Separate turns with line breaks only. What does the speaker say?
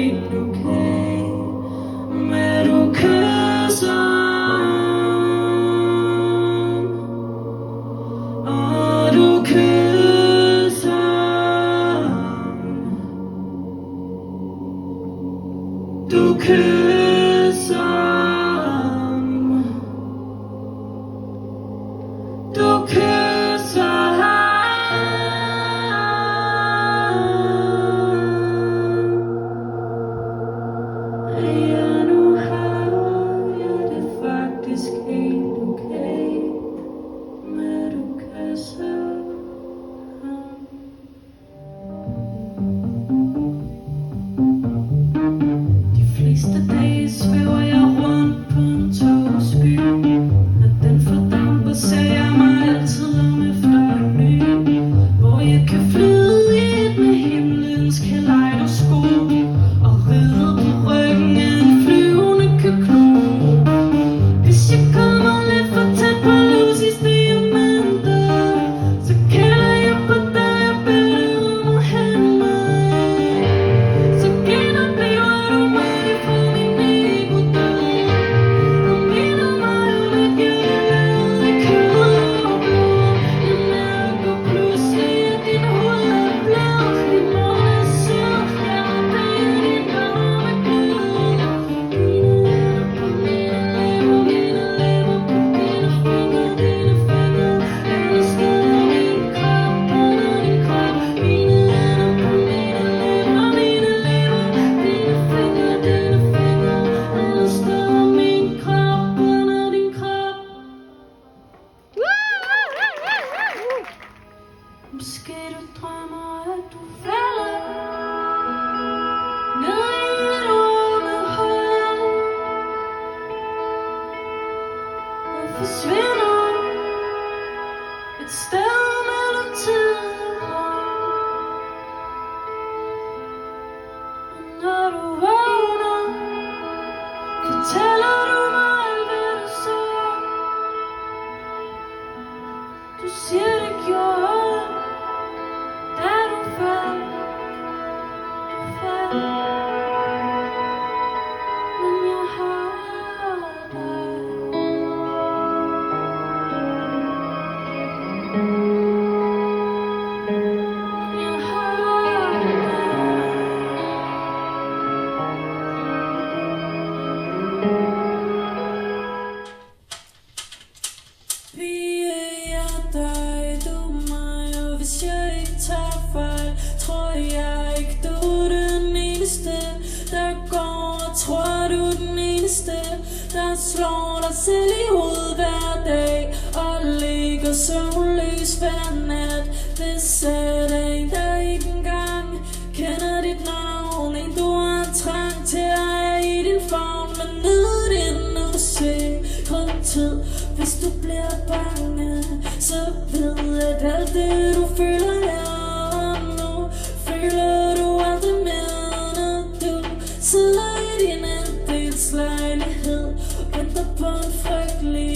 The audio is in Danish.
helt okay med du kysser, og du kysser, du kysser, du kysser. Ja, nu har jeg det faktisk helt okay med du kysser ham. De fleste dage svæver jeg rundt på en togsky. Når den fordamper, ser jeg mig altid om efter en ny, hvor jeg kan flyde i et med himlens kaleidoskop og ride på ryggen af en flyvende kyklop. Hvis jeg kommer lidt for tæt på Lucys diamanter, så kalder jeg på dig og beder om at hente mig. Så genoplever du mig fra min ego-død og minder mig om, at jeg er lavet af kød og blod. Jeg mærker pludselig, at din hoved er blå. Din mund er sød, jeg er bag din varme glød. Dine hænder på mine læber på dine fingre, alle steder i min krop, under din krop. Mine hænder på mine læber, dine fingre, alle steder i min krop, under din krop. Måske du drømmer, at du falder ned i et åbent hul og forsvinder et sted mellem tid og rum. Og når du vågner, fortæller du mig, hvad du så. Du siger, det gjorde ondt, da du faldt, men jeg har dig. Jeg har dig. Vi er dig, du mig, og hvis jeg ikke tager fejl, tror jeg ikke, du er den eneste, der går og tror, du er den eneste, der slår dig selv i hovedet hver dag og ligger søvnløs hver nat. Hvis er der en, der ikke engang kender dit navn, en du har trang til at have i din favn, men nyd din usikre tid. Hvis du bliver bange, så ved at alt det du føler er nu, føler du aldrig mere, når du sidder i din andelslejlighed og venter på en frygtelig